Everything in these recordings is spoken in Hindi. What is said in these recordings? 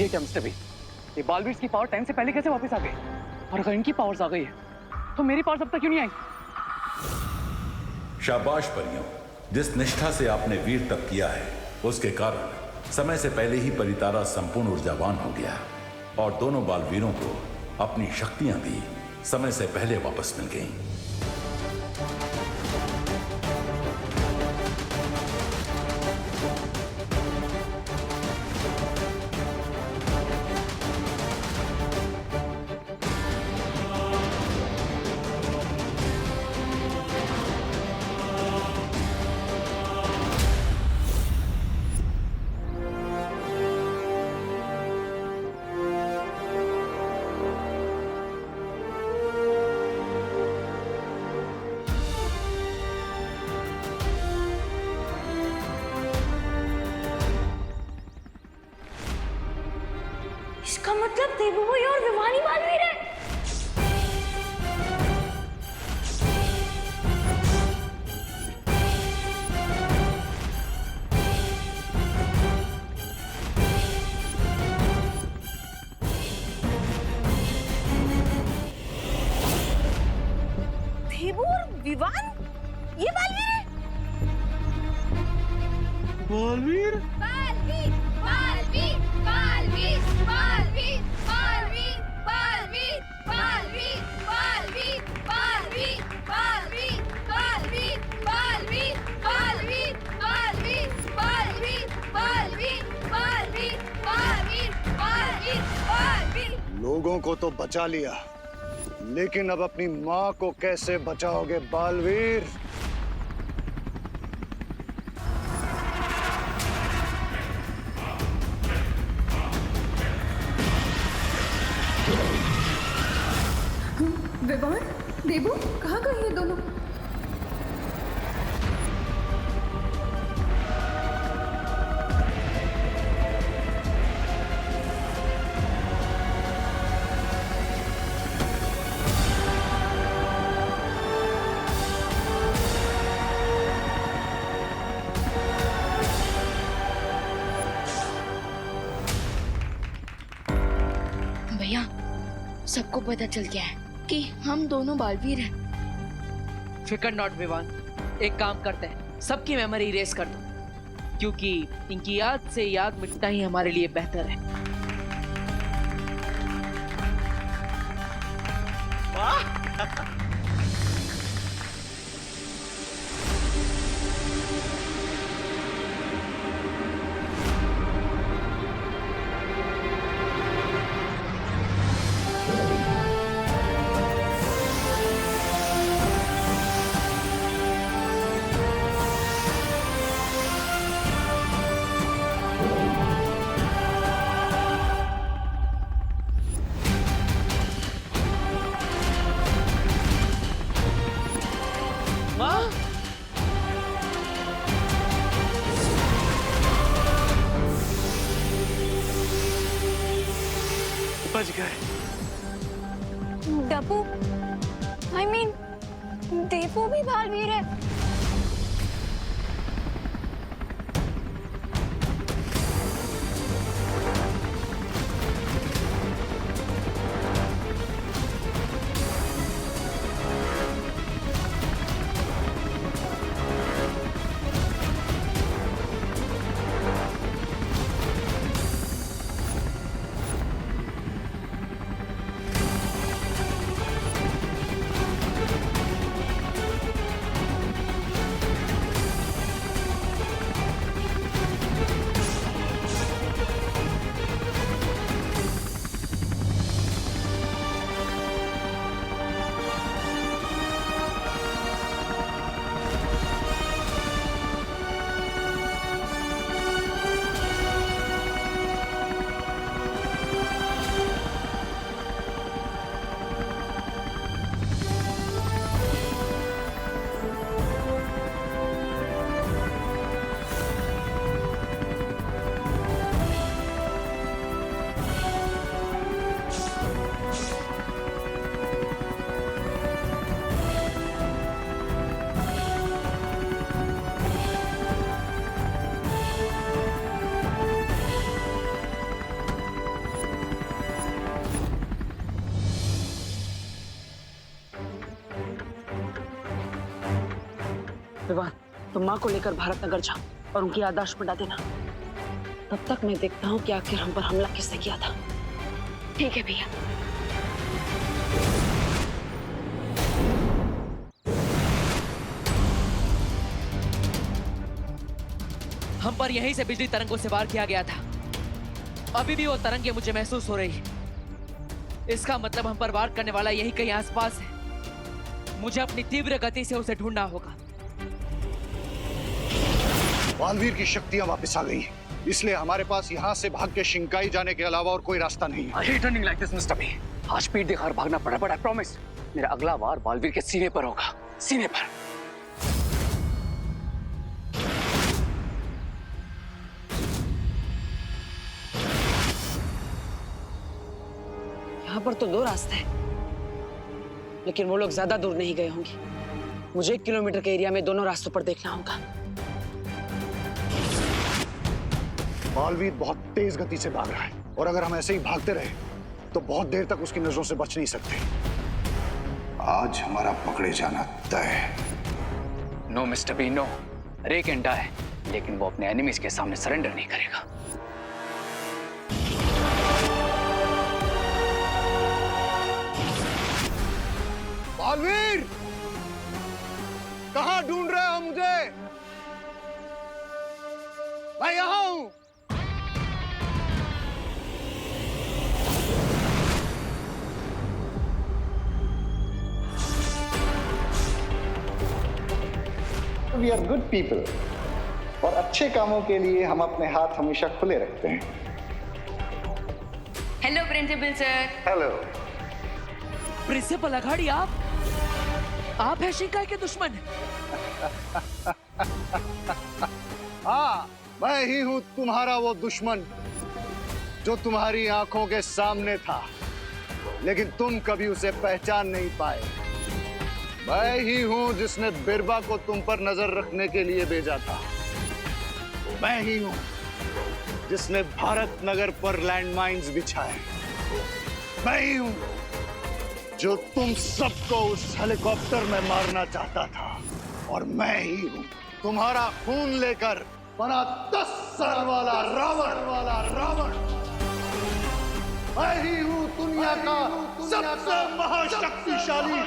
ये क्या मिस्टर भी, ये बालवीर की पावर टाइम से पहले कैसे वापस आ गई? और अगर इनकी पावर्स आ गई है तो मेरी पावर्स अब तक क्यों नहीं आई? शाबाश परियों, जिस निष्ठा से आपने वीर तप किया है उसके कारण समय से पहले ही परितारा संपूर्ण ऊर्जावान हो गया और दोनों बालवीरों को अपनी शक्तियां भी समय से पहले वापस मिल गईं। इसका मतलब देवू भाई और विवानी बालवीर है। देवू और विवान ये बालवीर है। बालवीर? बालवीर, बालवीर, बालवीर, बालवीर, बालवीर, बालवीर, बालवीर, बालवीर, बालवीर, बालवीर, बालवीर, बालवीर, बालवीर, बालवीर, बालवीर, बालवीर, बालवीर, बालवीर, बालवीर, बालवीर। लोगों को तो बचा लिया, लेकिन अब अपनी माँ को कैसे बचाओगे बालवीर? विवान, देवू, कहाँ गए ये दोनों? भैया, सबको पता चल गया है कि हम दोनों बालवीर हैं। फिकर नॉट विवान, एक काम करते हैं, सबकी मेमोरी इरेज कर दो, क्योंकि इनकी याद से याद मिटना ही हमारे लिए बेहतर है। बच गए। डब्बू, I mean, देवू भी बालवीर है। तुम माँ को लेकर भारत नगर जाओ और उनकी याददाश्त मिटा देना। तब तक मैं देखता हूँ कि आखिर हम पर हमला किसने किया था। ठीक है भैया। हम पर यहीं से बिजली तरंगों से वार किया गया था। अभी भी वो तरंगे मुझे महसूस हो रही है। इसका मतलब हम पर वार करने वाला यही कहीं आसपास है। मुझे अपनी तीव्र गति से उसे ढूंढना होगा। बालवीर की शक्तियां वापस आ गई हैं, इसलिए हमारे पास यहाँ से भाग के शिंकाई जाने के अलावा और कोई रास्ता नहीं है। I hate running like this, mister B. आज पीठ दिखाकर भागना पड़ा, बट आई प्रॉमिस मेरा अगला वार बालवीर के सीने पर होगा, सीने पर। यहाँ पर तो 2 रास्ते हैं, लेकिन वो लोग ज्यादा दूर नहीं गए होंगे। मुझे 1 किलोमीटर के एरिया में दोनों रास्तों पर देखना होगा। बालवीर बहुत तेज गति से भाग रहा है और अगर हम ऐसे ही भागते रहे तो बहुत देर तक उसकी नजरों से बच नहीं सकते। आज हमारा पकड़े जाना तय है। No mister B, no. Ray can die, लेकिन वो अपने एनिमीज के सामने सरेंडर नहीं करेगा। बालवीर, कहाँ ढूंढ रहे हो मुझे? मैं यहाँ हूं। We are good people और अच्छे कामों के लिए हम अपने हाथ हमेशा खुले रखते हैं। Hello principal sir. Hello. Principal Aghadi, आप हैं शिंकाई के दुश्मन। हाँ, मैं ही हूं तुम्हारा वो दुश्मन जो तुम्हारी आंखों के सामने था, लेकिन तुम कभी उसे पहचान नहीं पाए। मैं ही हूं जिसने बिरबा को तुम पर नजर रखने के लिए भेजा था। मैं ही हूं जिसने भारत नगर पर लैंडमाइंस बिछाए। मैं ही हूं जो तुम सबको उस हेलीकॉप्टर में मारना चाहता था। और मैं ही हूं तुम्हारा खून लेकर बना 10 सर वाला रावण। मैं ही हूं दुनिया का सबसे महाशक्तिशाली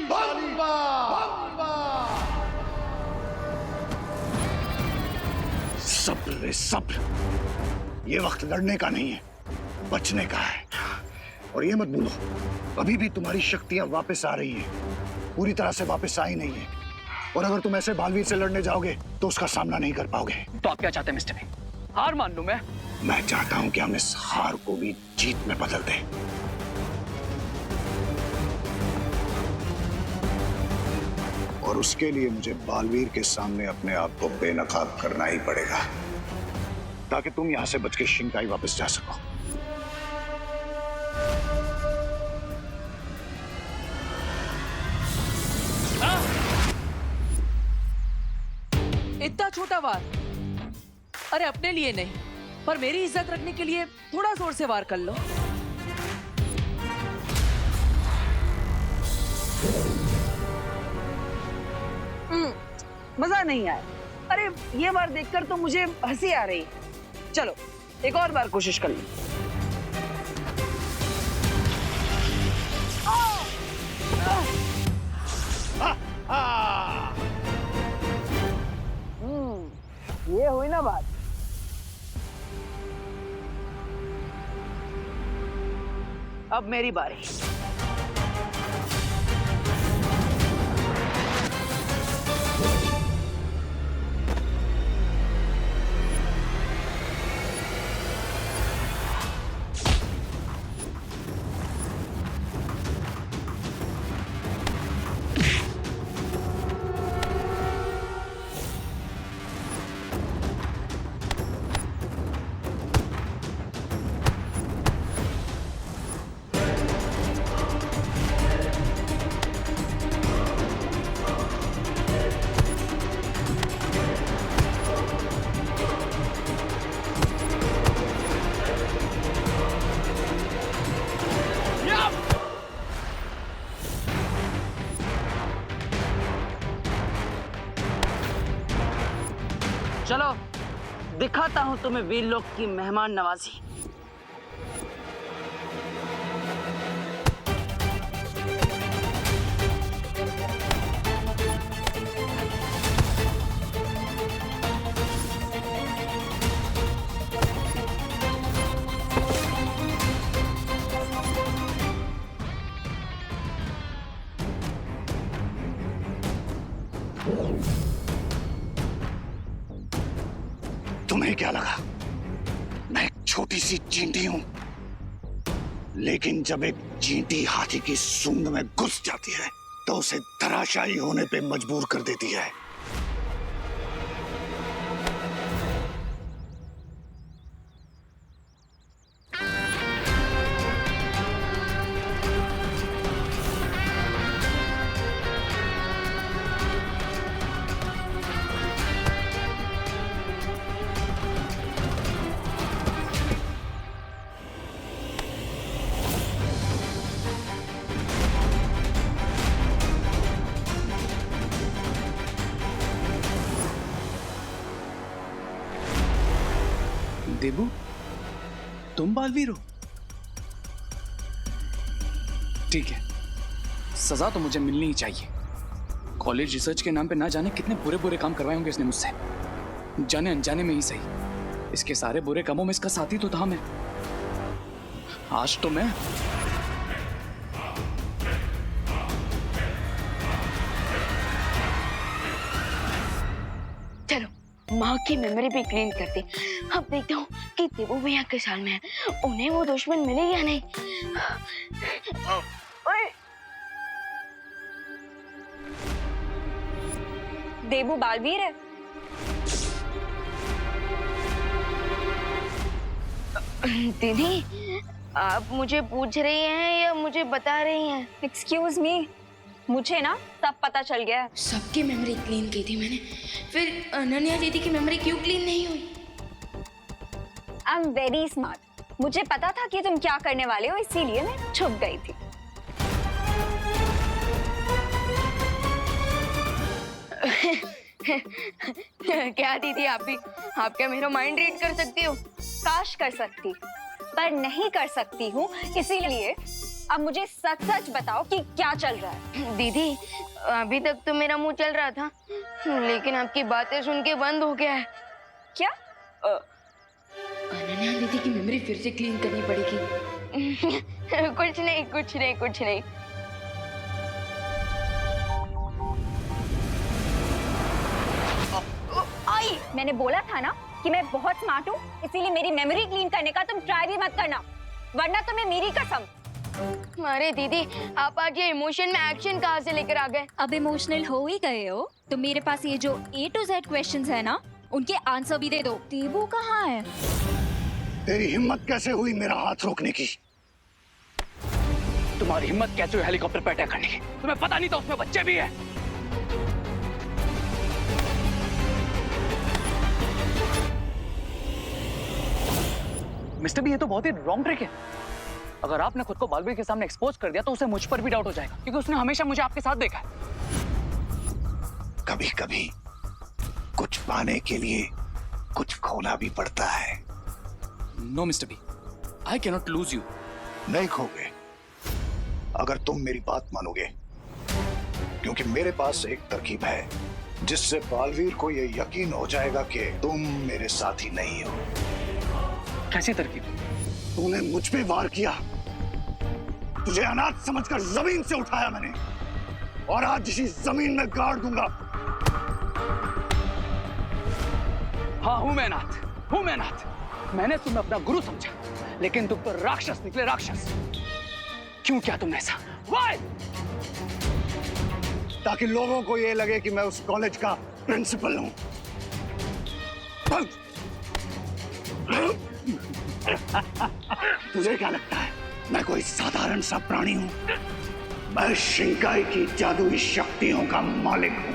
बम्बा। सब्र। ये वक्त लड़ने का नहीं है, बचने का है। और ये मत भूलो, अभी भी तुम्हारी शक्तियां वापस आ रही हैं, पूरी तरह से वापस आई नहीं है। और अगर तुम ऐसे बालवीर से लड़ने जाओगे तो उसका सामना नहीं कर पाओगे। तो आप क्या चाहते हैं मिस्टर बी? हार मान लूं मैं? मैं चाहता हूं कि हम इस हार को भी जीत में बदल दें। और उसके लिए मुझे बालवीर के सामने अपने आप को बेनकाब करना ही पड़ेगा, ताकि तुम यहां से बच के शिंकाई वापस जा सको। इतना छोटा वार? अरे अपने लिए नहीं, पर मेरी इज्जत रखने के लिए थोड़ा जोर से वार कर लो। मजा नहीं आया। अरे ये बार देखकर तो मुझे हंसी आ रही है। चलो एक और बार कोशिश कर लो। ये हुई ना बात। अब मेरी बारी। चलो दिखाता हूँ तुम्हें वीर लोग की मेहमान नवाजी। तुम्हें क्या लगा मैं एक छोटी सी चींटी हूं? लेकिन जब एक चींटी हाथी की सूंड में घुस जाती है तो उसे धराशायी होने पे मजबूर कर देती है। देबू, तुम बालवीर हो? ठीक है, सजा तो मुझे मिलनी ही चाहिए। कॉलेज रिसर्च के नाम पे ना जाने कितने बुरे बुरे काम करवाए होंगे इसने मुझसे, जाने अनजाने में ही सही। इसके सारे बुरे कामों में इसका साथी तो था मैं। आज तो मैं माँ की मेमोरी भी क्लीन करते। अब देखता हूँ कि देवू भैया किस हाल में है, उन्हें वो दुश्मन मिले या नहीं। देबू बालवीर है। दीदी, आप मुझे पूछ रही हैं या मुझे बता रही हैं? एक्सक्यूज मी, मुझे ना सब पता चल गया है। सबकी मेमोरी क्लीन की थी मैंने, फिर अनन्या दीदी की मेमोरी क्यों क्लीन नहीं हुई? I am very smart. मुझे पता था कि तुम क्या करने वाले हो, इसीलिए मैं छुप गई थी। क्या दीदी, आप क्या मेरा माइंड रीड कर सकती हो? काश कर सकती, पर नहीं कर सकती हूँ, इसीलिए अब मुझे सच सच बताओ कि क्या चल रहा है। दीदी, अभी तक तो मेरा मुंह चल रहा था, लेकिन आपकी बातें सुन के बंद हो गया है। क्या? अनन्या दीदी की मेमोरी फिर से क्लीन करनी पड़ेगी। कुछ नहीं, कुछ नहीं, कुछ नहीं। आई, मैंने बोला था ना कि मैं बहुत स्मार्ट हूँ, इसीलिए मेरी मेमोरी क्लीन करने का तुम ट्राई भी मत करना, वरना तुम्हें मेरी कसम। अरे दीदी, आप आज ये इमोशन में एक्शन कहाँ से लेकर आ गए? अब इमोशनल हो ही गए हो तो मेरे पास ये जो A to Z क्वेश्चंस है ना, उनके आंसर भी दे दो। देबू कहाँ है? तेरी हिम्मत कैसे हुई मेरा हाथ रोकने की? तुम्हारी हिम्मत कैसे हुई हेलीकॉप्टर पे अटैक करने की? तुम्हें पता नहीं था उसमें बच्चे भी हैं? मिस्टर बी, ये तो बहुत ही रॉन्ग ट्रिक है। अगर आपने खुद को बालवीर के सामने एक्सपोज कर दिया तो उसे मुझ पर भी डाउट हो जाएगा, क्योंकि उसने हमेशा मुझे आपके साथ देखा है। कभी कभी कुछ पाने के लिए कुछ खोना भी पड़ता है। No mister B, I can not lose you. नहीं खोगे अगर तुम मेरी बात मानोगे, क्योंकि मेरे पास एक तरकीब है जिससे बालवीर को यह यकीन हो जाएगा कि तुम मेरे साथी नहीं हो। कैसी तरकीब? तूने मुझ पे वार किया, तुझे अनाथ समझकर जमीन से उठाया मैंने, और आज इसी जमीन में गाड़ दूंगा। हाँ, हूं मैं अनाथ। मैंने तुम्हें अपना गुरु समझा, लेकिन तुम तो राक्षस निकले, राक्षस। क्यों किया तुमने ऐसा? Why? ताकि लोगों को यह लगे कि मैं उस कॉलेज का प्रिंसिपल हूं। तुझे क्या लगता है मैं कोई साधारण सा प्राणी हूं? मैं शिंकाई की जादुई शक्तियों का मालिक हूं।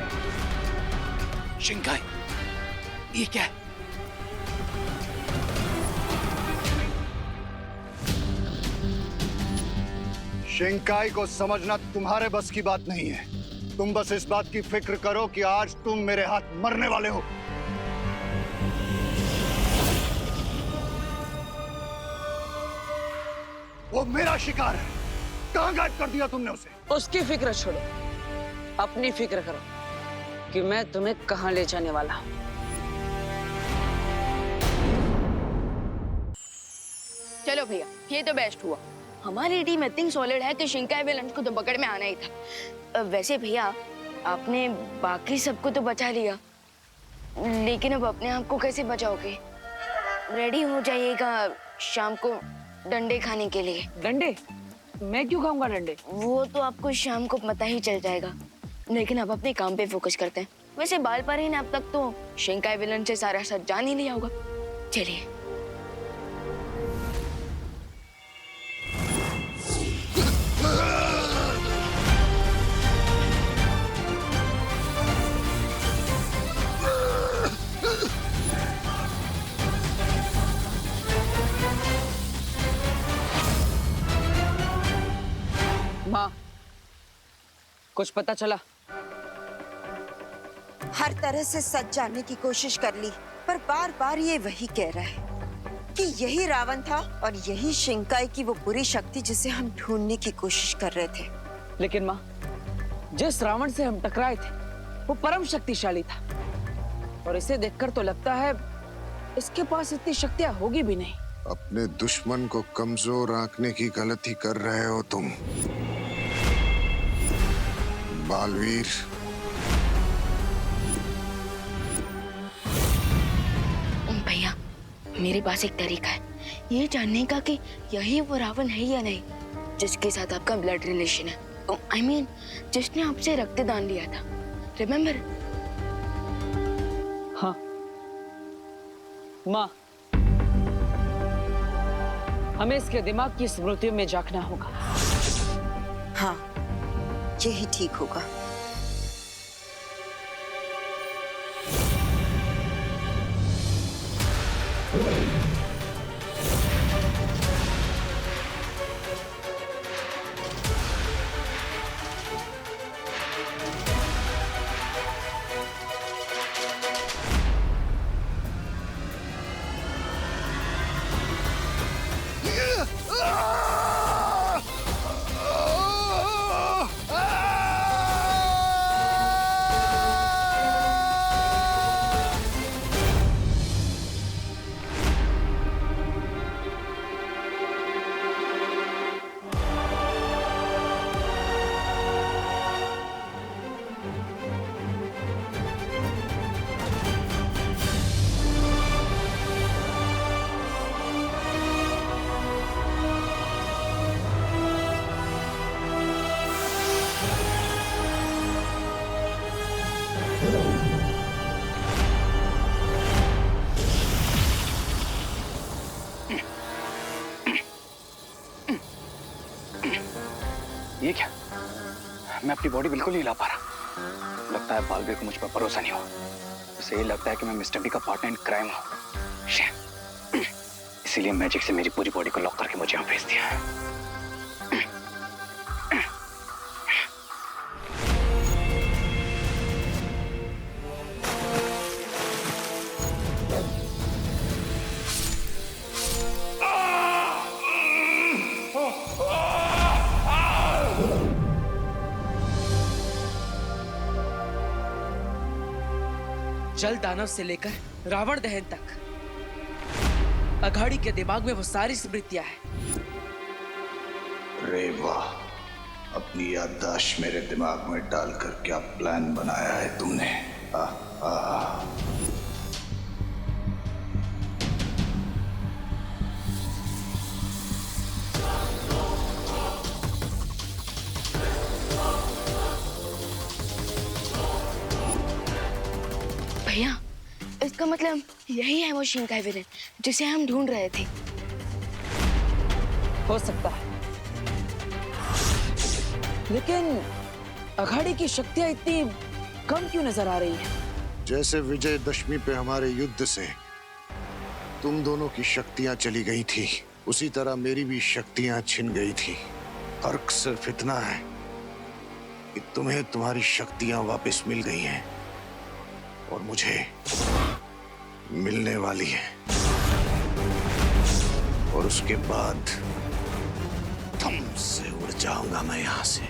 शिंकाई? ये क्या है? शिंकाई को समझना तुम्हारे बस की बात नहीं है। तुम बस इस बात की फिक्र करो कि आज तुम मेरे हाथ मरने वाले हो। वो मेरा शिकार है, कहां गायब कर दिया तुमने उसे? उसकी फिक्र छोड़ो, अपनी फिक्र करो कि मैं तुम्हें कहां ले जाने वाला हूं। चलो भैया, ये तो बेस्ट हुआ। हमारी टीम इतनी सॉलिड है कि शिंकाई विलन को तो पकड़ में आना ही था। वैसे भैया, आपने बाकी सबको तो बचा लिया, लेकिन अब अपने आप को कैसे बचाओगे? रेडी हो जाइएगा शाम को डंडे खाने के लिए। डंडे? मैं क्यों खाऊंगा डंडे? वो तो आपको शाम को पता ही चल जाएगा, लेकिन अब अपने काम पे फोकस करते हैं। वैसे बालपरी ने अब तक तो शिंकाई विलन से सारा सच जान ही लिया होगा। चलिए। माँ, कुछ पता चला? हर तरह से सच जानने की कोशिश कर ली, पर बार बार ये वही कह रहा है कि यही रावण था और यही शिंकाई की वो बुरी शक्ति जिसे हम ढूंढने की कोशिश कर रहे थे। लेकिन माँ, जिस रावण से हम टकराए थे वो परम शक्तिशाली था, और इसे देखकर तो लगता है इसके पास इतनी शक्तियां होगी भी नहीं। अपने दुश्मन को कमजोर आंकने की गलती कर रहे हो तुम, बालवीर। भैया, मेरे पास एक तरीका है ये जानने का कि यही वो रावण है या नहीं जिसके साथ आपका ब्लड रिलेशन है। I mean, जिसने आपसे रक्तदान लिया था, रिमेम्बर? हाँ माँ, हमें इसके दिमाग की स्मृतियों में झांकना होगा। हाँ, यही ठीक होगा। ये क्या? मैं अपनी बॉडी बिल्कुल नहीं हिला पा रहा। लगता है बालवीर को मुझ पर भरोसा नहीं हुआ। उसे ये लगता है कि मैं मिस्टर बी का पार्टनर इन क्राइम हूँ। इसीलिए मैजिक से मेरी पूरी बॉडी को लॉक करके मुझे यहाँ भेज दिया है। जल दानव से लेकर रावण दहन तक अघाड़ी के दिमाग में वो सारी स्मृतियां हैं। रे वाह, अपनी याददाश्त मेरे दिमाग में डालकर क्या प्लान बनाया है तुमने? भैया, इसका मतलब यही है वो शिंकाई विलन जिसे हम ढूंढ रहे थे। हो सकता है, लेकिन अघाड़ी की शक्तियां इतनी कम क्यों नजर आ रही है? जैसे विजयदशमी पे हमारे युद्ध से तुम दोनों की शक्तियां चली गई थी, उसी तरह मेरी भी शक्तियां छिन गई थी। फर्क सिर्फ इतना है कि तुम्हें तुम्हारी शक्तियां वापस मिल गई हैं और मुझे मिलने वाली है और उसके बाद थम से उड़ जाऊंगा मैं यहां से।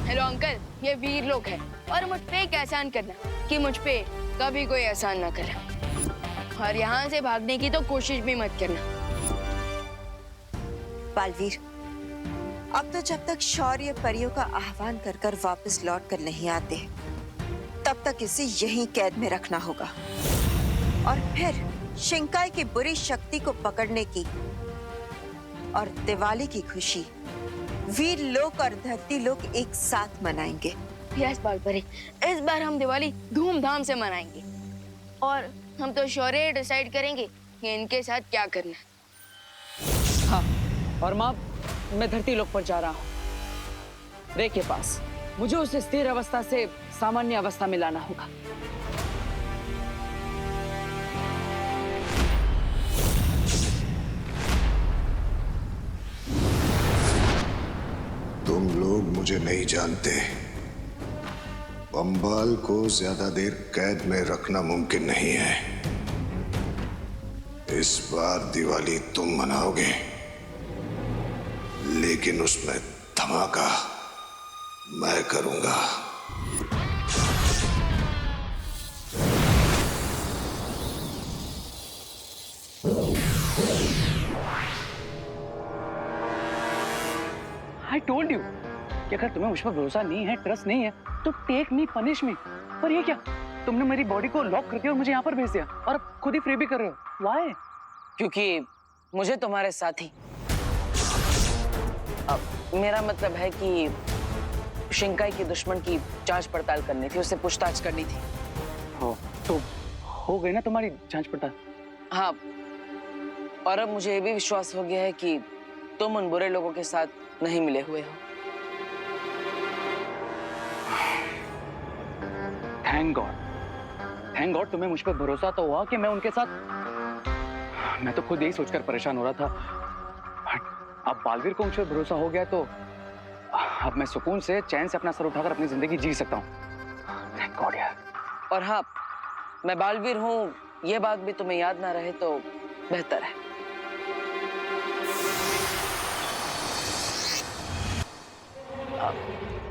हेलो अंकल, ये वीर लोग हैं और मुझ पे एक एहसान करना कि मुझ पे कभी कोई एहसान ना करे, और यहाँ से भागने की तो कोशिश भी मत करना। बालवीर, अब तो जब तक शौर्य परियों का आह्वान कर कर वापस लौट कर नहीं आते, तब तक इसे यहीं कैद में रखना होगा। और फिर शिंकाई की बुरी शक्ति को पकड़ने की और दिवाली की खुशी वीर लोक और धरती लोक एक साथ मनाएंगे। यस बालपरी, इस बार हम दिवाली धूमधाम से मनाएंगे और हम तो शौर्य डिसाइड करेंगे कि इनके साथ क्या करना है। हाँ, और माँ, मैं धरती लोक पर जा रहा हूँ, रे के पास। मुझे उसे स्थिर अवस्था से सामान्य अवस्था में लाना होगा। तुम लोग मुझे नहीं जानते। बम्बाल को ज्यादा देर कैद में रखना मुमकिन नहीं है। इस बार दिवाली तुम मनाओगे, लेकिन उसमें धमाका मैं करूंगा। I told you कि अगर तुम्हें मुझ पर भरोसा नहीं है, ट्रस्ट नहीं है, तो टेक मी, पनिश मी। पर ये क्या, तुमने मेरी बॉडी को लॉक कर दिया और मुझे यहाँ पर भेज दिया और अब खुद ही फ्री भी कर रहे हो। Why? क्योंकि मुझे तुम्हारे साथी, अब मेरा मतलब है कि शिंकाई के दुश्मन की जांच पड़ताल करनी थी, उससे पूछताछ करनी थी। हो तो हो गई ना तुम्हारी जांच पड़ताल? हाँ, और अब मुझे ये भी विश्वास हो गया है कि तुम उन बुरे लोगों के साथ नहीं मिले हुए हो। थैंक गॉड तुम्हें मुझ पर भरोसा तो हुआ कि मैं उनके साथ। मैं तो खुद यही सोचकर परेशान हो रहा था। अब बालवीर को मुझ पर भरोसा हो गया तो अब मैं सुकून से, चैन से अपना सर उठाकर अपनी जिंदगी जी सकता हूँ। थैंक गॉड यार। और हाँ, मैं बालवीर हूँ, ये बात भी तुम्हें याद ना रहे तो बेहतर है।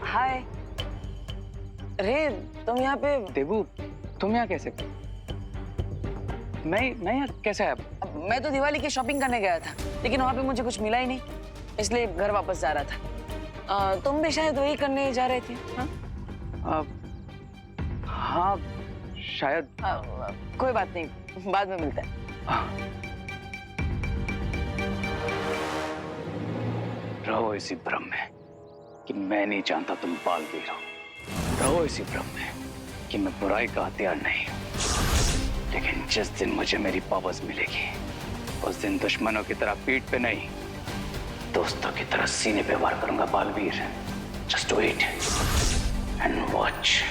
हाय रे, तुम यहाँ पे? देवू, तुम यहाँ कैसे? मैं यहाँ कैसे आया? मैं तो दिवाली की शॉपिंग करने गया था, लेकिन वहाँ पे मुझे कुछ मिला ही नहीं, इसलिए घर वापस जा रहा था। तुम भी शायद वही करने जा रहे थे? हाँ, हाँ शायद। कोई बात नहीं, बाद में मिलते हैं। रहो इसी भ्रम में कि मैं नहीं जानता तुम बालवीर हो। रहो इसी भ्रम में कि मैं बुराई का हथियार नहीं हूं। लेकिन जिस दिन मुझे मेरी पावर्स मिलेगी, उस दिन दुश्मनों की तरह पीठ पे नहीं, दोस्तों की तरह सीने पे वार करूंगा Baalveer. Just wait and watch.